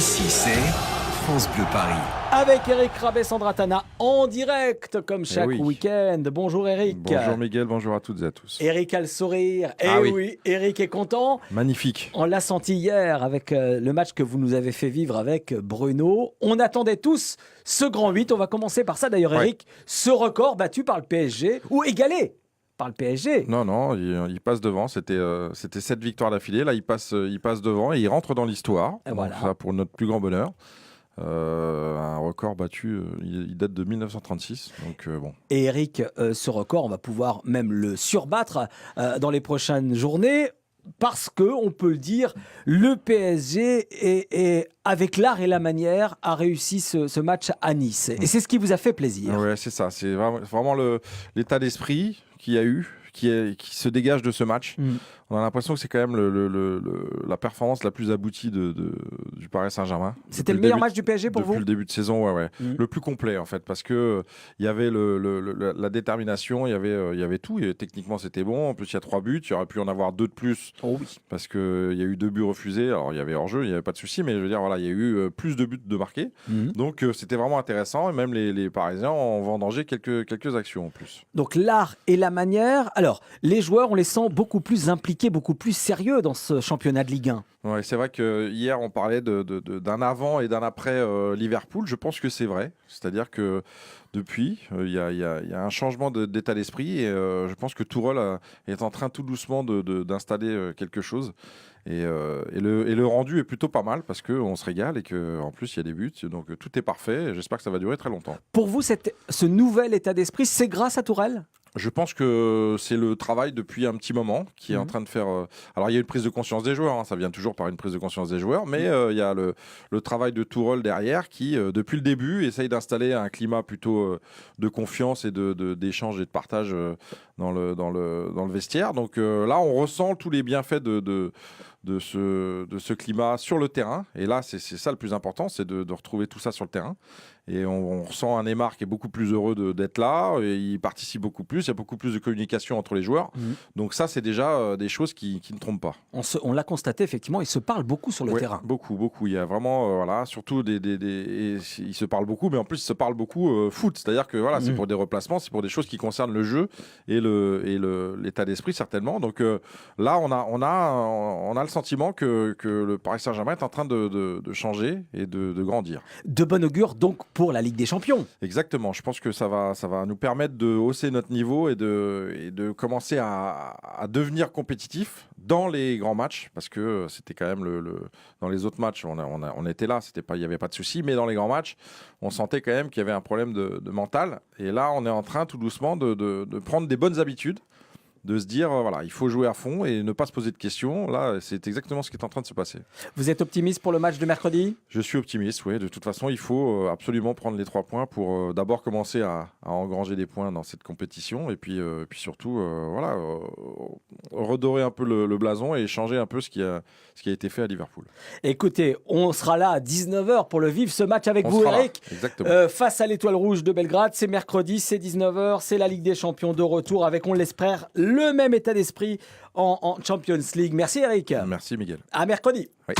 Ici, c'est France Bleu Paris. Avec Eric Rabès-Andratana en direct, comme chaque oui. week-end. Bonjour Eric. Bonjour Miguel, bonjour à toutes et à tous. Eric a le sourire. Oui. Eric est content. Magnifique. On l'a senti hier avec le match que vous nous avez fait vivre avec Bruno. On attendait tous ce grand 8. On va commencer par ça d'ailleurs, Eric. Ce record battu par le PSG, ou égalé par le PSG. Non, il passe devant. C'était 7 victoires d'affilée. Là, il passe devant et il rentre dans l'histoire. Et voilà. Ça, pour notre plus grand bonheur. Un record battu, il date de 1936. Donc, bon. Et Eric, ce record, on va pouvoir même le surbattre dans les prochaines journées. Parce que, on peut le dire, le PSG est avec l'art et la manière a réussi ce match à Nice. Et c'est ce qui vous a fait plaisir. Ouais, c'est ça. C'est vraiment l'état d'esprit qu'il y a eu, qui se dégage de ce match. On a l'impression que c'est quand même la performance la plus aboutie du Paris Saint-Germain. C'était le meilleur match du PSG pour vous ? Depuis le début de saison, ouais. Le plus complet en fait, parce que il y avait la détermination, il y avait tout. Et techniquement, c'était bon. En plus, il y a 3 buts. Il y aurait pu en avoir 2 de plus. Oh oui. Parce qu'il y a eu 2 buts refusés. Alors, il y avait hors-jeu, il n'y avait pas de souci. Mais je veux dire, voilà, il y a eu plus de buts de marqués. Donc, c'était vraiment intéressant. Et même les Parisiens ont vendangé quelques actions en plus. Donc, l'art et la manière. Alors, les joueurs, on les sent beaucoup plus impliqués, beaucoup plus sérieux dans ce championnat de Ligue 1. Ouais, c'est vrai que hier on parlait d'un avant et d'un après Liverpool. Je pense que c'est vrai. C'est-à-dire que depuis, il y a un changement d'état d'esprit et je pense que Tourelle est en train tout doucement d'installer quelque chose. Et le rendu est plutôt pas mal parce qu'on se régale et qu'en plus il y a des buts. Donc tout est parfait. J'espère que ça va durer très longtemps. Pour vous, ce nouvel état d'esprit, c'est grâce à Tourelle ? Je pense que c'est le travail depuis un petit moment qui est en train de faire... Alors, il y a une prise de conscience des joueurs, ça vient toujours par une prise de conscience des joueurs, mais il y a le travail de Tourelle derrière qui, depuis le début, essaye d'installer un climat plutôt de confiance et d'échange et de partage dans le vestiaire. Donc là, on ressent tous les bienfaits de ce climat sur le terrain. Et là, c'est ça le plus important, c'est de retrouver tout ça sur le terrain. Et on ressent un Neymar qui est beaucoup plus heureux d'être là. Et il participe beaucoup plus. Il y a beaucoup plus de communication entre les joueurs. Donc ça, c'est déjà des choses qui ne trompent pas. On l'a constaté, effectivement, ils se parlent beaucoup sur le terrain. Beaucoup. Il y a vraiment, surtout ils se parlent beaucoup, mais en plus, ils se parlent beaucoup foot. C'est-à-dire que c'est pour des replacements, c'est pour des choses qui concernent le jeu et l'état d'esprit, certainement. Donc là, on a le sentiment que le Paris Saint-Germain est en train de changer et de grandir. De bon augure, donc, pour la Ligue des Champions. Exactement. Je pense que ça va nous permettre de hausser notre niveau et de commencer à devenir compétitif dans les grands matchs, parce que c'était quand même dans les autres matchs, on était là, il n'y avait pas de souci, mais dans les grands matchs, on sentait quand même qu'il y avait un problème de mental. Et là, on est en train tout doucement de prendre des bonnes habitudes, de se dire, il faut jouer à fond et ne pas se poser de questions. Là, c'est exactement ce qui est en train de se passer. Vous êtes optimiste pour le match de mercredi ? Je suis optimiste, oui. De toute façon, il faut absolument prendre les 3 points pour d'abord commencer à engranger des points dans cette compétition et puis surtout, redorer un peu le blason et changer un peu ce qui a été fait à Liverpool. Écoutez, on sera là à 19h pour le vivre, ce match avec vous, Eric. Exactement. Face à l'Étoile Rouge de Belgrade, c'est mercredi, c'est 19h, c'est la Ligue des Champions de retour avec, on l'espère, le même état d'esprit en Champions League. Merci Eric. Merci Miguel. À mercredi. Oui.